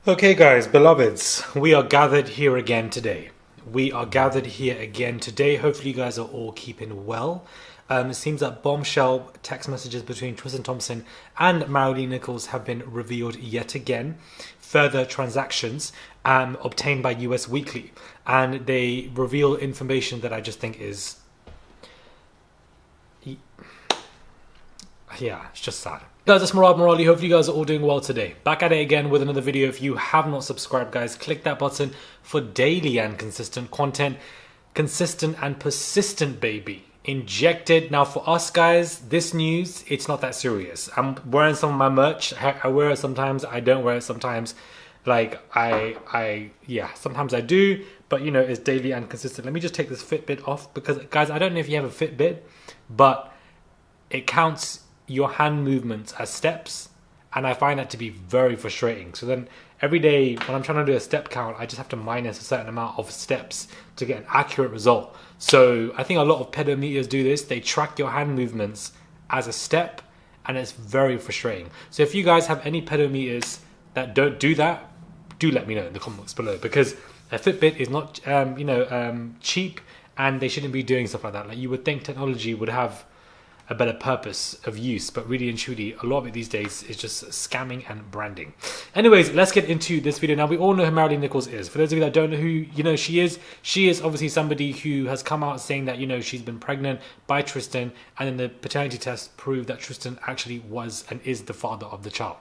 Okay, guys, beloveds, we are gathered here again today. Hopefully, you guys are all keeping well. It seems that bombshell text messages between Tristan Thompson and Maralee Nichols have been revealed yet again. Further transactions obtained by US Weekly, and they reveal information that I just think is, yeah, it's just sad. Guys, it's Maralee. Hopefully you guys are all doing well today. Back at it again with another video. If you have not subscribed, guys, click that button for daily and consistent content. Consistent and persistent, baby. Injected. Now for us, guys, this news, it's not that serious. I'm wearing some of my merch. I wear it sometimes. I don't wear it sometimes. Like, yeah, sometimes I do. But, you know, it's daily and consistent. Let me just take this Fitbit off because, guys, I don't know if you have a Fitbit, but it counts your hand movements as steps, and I find that to be very frustrating. So then every day when I'm trying to do a step count, I just have to minus a certain amount of steps to get an accurate result. So I think a lot of pedometers do this. They track your hand movements as a step, and it's very frustrating. So if you guys have any pedometers that don't do that, do let me know in the comments below, because a Fitbit is not cheap, and they shouldn't be doing stuff like that. Like, you would think technology would have a better purpose of use, but really and truly, a lot of it these days is just scamming and branding. Anyways, let's get into this video. Now, we all know who Maralee Nichols is. For those of you that don't know who she is obviously somebody who has come out saying that she's been pregnant by Tristan, and then the paternity test proved that Tristan actually was and is the father of the child.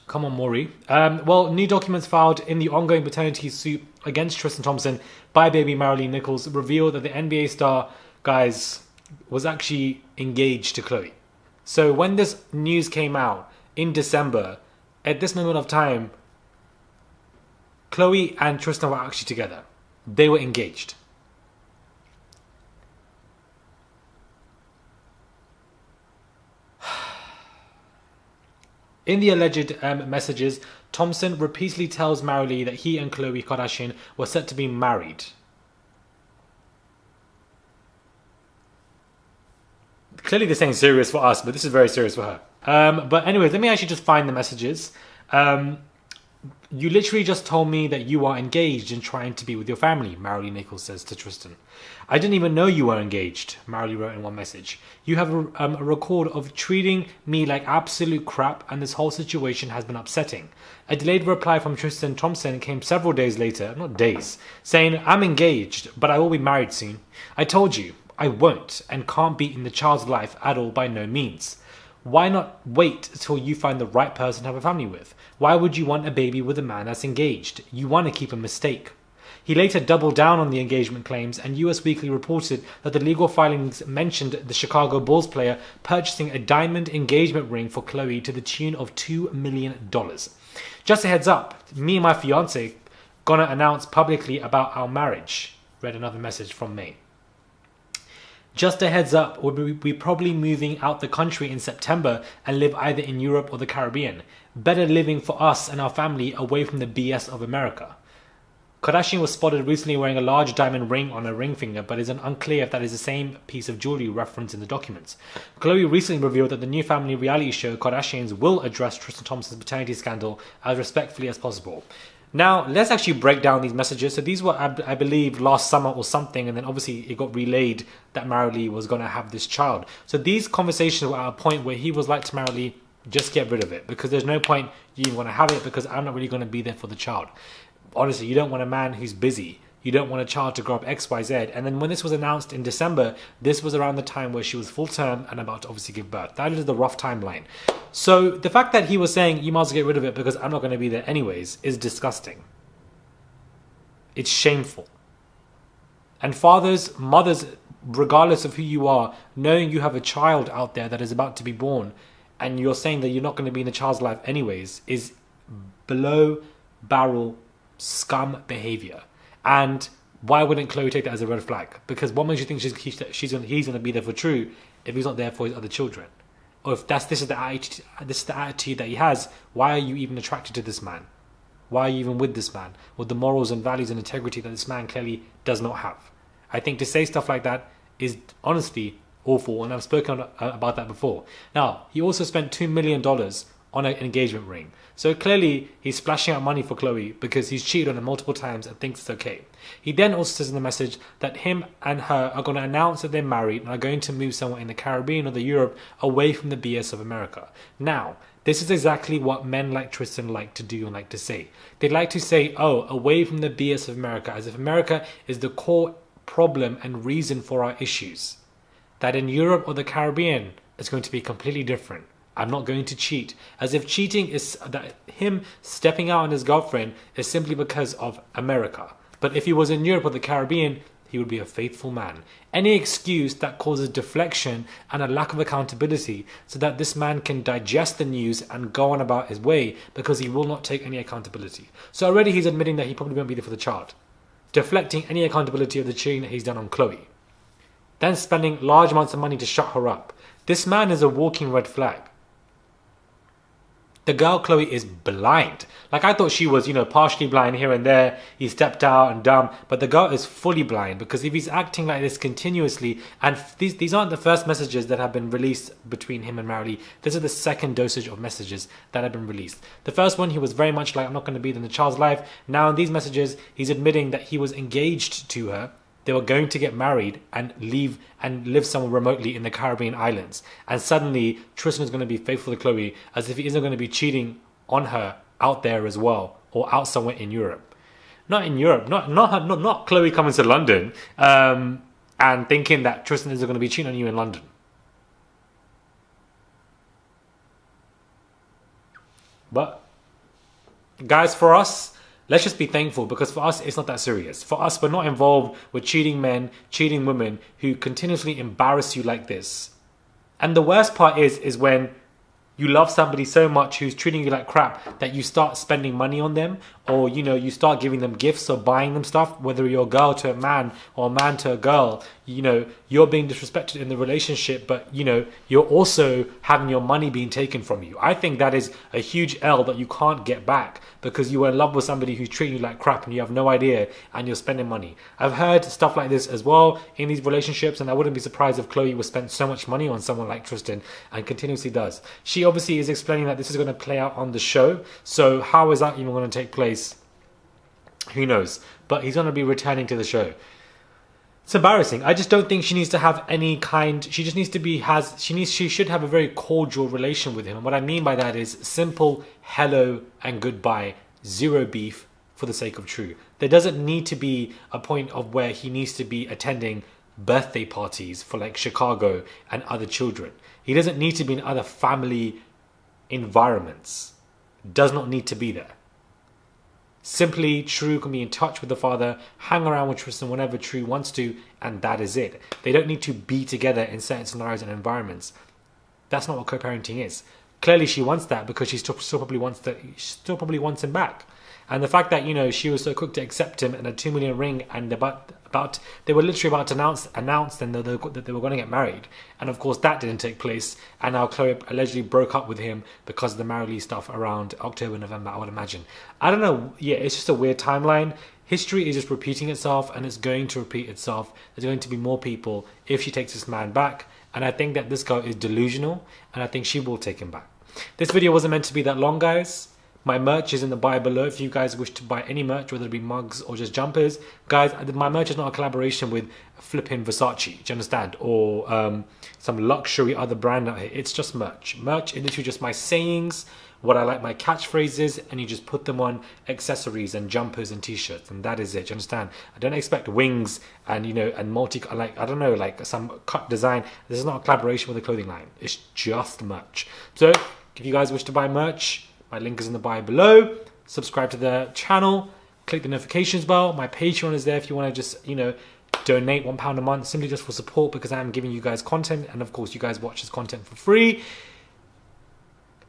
Come on, Maury. Well, new documents filed in the ongoing paternity suit against Tristan Thompson by baby Maralee Nichols reveal that the NBA star, guys, was actually engaged to Khloe. So when this news came out in December, at this moment of time, Khloe and Tristan were actually together. They were engaged. In the alleged messages, Thompson repeatedly tells Maralee that he and Khloe Kardashian were set to be married. Clearly this ain't serious for us, but this is very serious for her. But anyways, let me actually just find the messages. You literally just told me that you are engaged and trying to be with your family, Maralee Nichols says to Tristan. I didn't even know you were engaged, Maralee wrote in one message. You have a record of treating me like absolute crap, and this whole situation has been upsetting. A delayed reply from Tristan Thompson came several days later, not days, saying, I'm engaged, but I will be married soon. I told you, I won't and can't be in the child's life at all, by no means. Why not wait till you find the right person to have a family with? Why would you want a baby with a man that's engaged? You want to keep a mistake. He later doubled down on the engagement claims, and US Weekly reported that the legal filings mentioned the Chicago Bulls player purchasing a diamond engagement ring for Khloe to the tune of $2 million. Just a heads up, me and my fiance gonna announce publicly about our marriage, read another message from May. Just a heads up, we're probably moving out the country in September and live either in Europe or the Caribbean. Better living for us and our family away from the BS of America. Kardashian was spotted recently wearing a large diamond ring on her ring finger, but it's unclear if that is the same piece of jewelry referenced in the documents. Khloe recently revealed that the new family reality show Kardashians will address Tristan Thompson's paternity scandal as respectfully as possible. Now, let's actually break down these messages. So these were, I believe, last summer or something, and then obviously it got relayed that Maralee was going to have this child. So these conversations were at a point where he was like to Maralee, just get rid of it, because there's no point you even want to have it, because I'm not really going to be there for the child. Honestly, you don't want a man who's busy. You don't want a child to grow up X, Y, Z. And then when this was announced in December, this was around the time where she was full term and about to obviously give birth. That is the rough timeline. So the fact that he was saying, you might as well get rid of it because I'm not going to be there anyways, is disgusting. It's shameful. And fathers, mothers, regardless of who you are, knowing you have a child out there that is about to be born, and you're saying that you're not going to be in the child's life anyways, is below barrel scum behavior. And why wouldn't Khloe take that as a red flag? Because what makes you think he's going to be there for true if he's not there for his other children? Or if this is the attitude that he has, why are you even attracted to this man? Why are you even with this man? With the morals and values and integrity that this man clearly does not have. I think to say stuff like that is honestly awful, and I've spoken about that before. Now, he also spent $2 million on an engagement ring. So clearly he's splashing out money for Khloe because he's cheated on her multiple times and thinks it's okay. He then also says in the message that him and her are going to announce that they're married and are going to move somewhere in the Caribbean or the Europe away from the BS of America. Now, this is exactly what men like Tristan like to do and like to say. They like to say, oh, away from the BS of America, as if America is the core problem and reason for our issues. That in Europe or the Caribbean, it's going to be completely different. I'm not going to cheat. As if cheating is that him stepping out on his girlfriend is simply because of America. But if he was in Europe or the Caribbean, he would be a faithful man. Any excuse that causes deflection and a lack of accountability so that this man can digest the news and go on about his way because he will not take any accountability. So already he's admitting that he probably won't be there for the child. Deflecting any accountability of the cheating that he's done on Khloe. Then spending large amounts of money to shut her up. This man is a walking red flag. The girl Khloe is blind. Like I thought she was, partially blind here and there. He stepped out and dumb. But the girl is fully blind because if he's acting like this continuously, and these aren't the first messages that have been released between him and Maralee. This is the second dosage of messages that have been released. The first one, he was very much like, I'm not going to be in the child's life. Now in these messages, he's admitting that he was engaged to her. They were going to get married and leave and live somewhere remotely in the Caribbean islands. And suddenly, Tristan is going to be faithful to Khloe as if he isn't going to be cheating on her out there as well, or out somewhere in Europe. Not in Europe, not Khloe coming to London and thinking that Tristan isn't going to be cheating on you in London. But, guys, for us, let's just be thankful because for us, it's not that serious. For us, we're not involved with cheating men, cheating women who continuously embarrass you like this. And the worst part is when you love somebody so much who's treating you like crap that you start spending money on them, or you start giving them gifts or buying them stuff, whether you're a girl to a man or a man to a girl. You're being disrespected in the relationship, but you're also having your money being taken from you. I think that is a huge L that you can't get back because you were in love with somebody who's treating you like crap and you have no idea and you're spending money. I've heard stuff like this as well in these relationships, and I wouldn't be surprised if Khloe would spend so much money on someone like Tristan and continuously does. She obviously is explaining that this is going to play out on the show, so how is that even going to take place? Who knows? But he's going to be returning to the show. It's embarrassing. I just don't think she needs to have any kind. She just needs to be she should have a very cordial relation with him. And what I mean by that is simple hello and goodbye, zero beef for the sake of true. There doesn't need to be a point of where he needs to be attending birthday parties for like Chicago and other children. He doesn't need to be in other family environments. Does not need to be there. Simply, True can be in touch with the father, hang around with Tristan whenever True wants to, and that is it. They don't need to be together in certain scenarios and environments. That's not what co-parenting is. Clearly, she wants that because she still probably wants him back. And the fact that she was so quick to accept him and a 2 million ring, and they were literally about to announce then that they were going to get married, and of course that didn't take place. And now Khloe allegedly broke up with him because of the Maralee stuff around October, November, I would imagine. I don't know. Yeah, it's just a weird timeline. History is just repeating itself, and it's going to repeat itself. There's going to be more people if she takes this man back, and I think that this girl is delusional, and I think she will take him back. This video wasn't meant to be that long, guys. My merch is in the bio below if you guys wish to buy any merch, whether it be mugs or just jumpers. Guys, my merch is not a collaboration with flipping Versace, do you understand? Or some luxury other brand out here. It's just merch. Merch is literally just my sayings, what I like, my catchphrases, and you just put them on accessories and jumpers and t-shirts, and that is it, do you understand? I don't expect wings and, and like some cut design. This is not a collaboration with a clothing line. It's just merch. So, if you guys wish to buy merch, my link is in the bio below. Subscribe to the channel. Click the notifications bell. My Patreon is there if you want to just, donate £1 a month simply just for support because I am giving you guys content. And of course, you guys watch this content for free.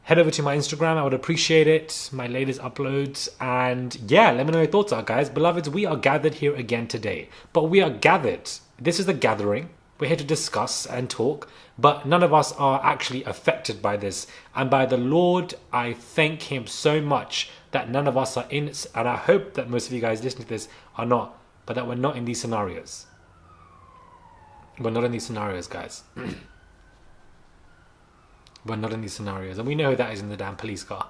Head over to my Instagram. I would appreciate it. My latest uploads. And yeah, let me know your thoughts are, guys. Beloveds, we are gathered here again today. But we are gathered. This is the gathering. We're here to discuss and talk, but none of us are actually affected by this. And by the Lord, I thank him so much that none of us are in it. And I hope that most of you guys listening to this are not, but that we're not in these scenarios. We're not in these scenarios, guys. but not in these scenarios. And we know who that is in the damn police car.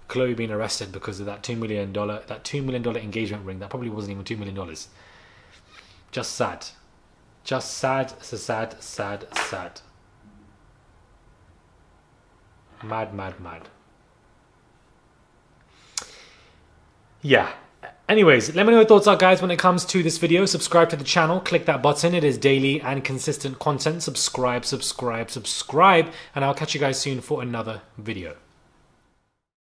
Khloe being arrested because of that $2 million engagement ring. That probably wasn't even $2 million. Just sad. Just sad, sad, sad, sad. Mad, mad, mad. Yeah. Anyways, let me know your thoughts are, guys, when it comes to this video. Subscribe to the channel. Click that button. It is daily and consistent content. Subscribe, subscribe, subscribe. And I'll catch you guys soon for another video.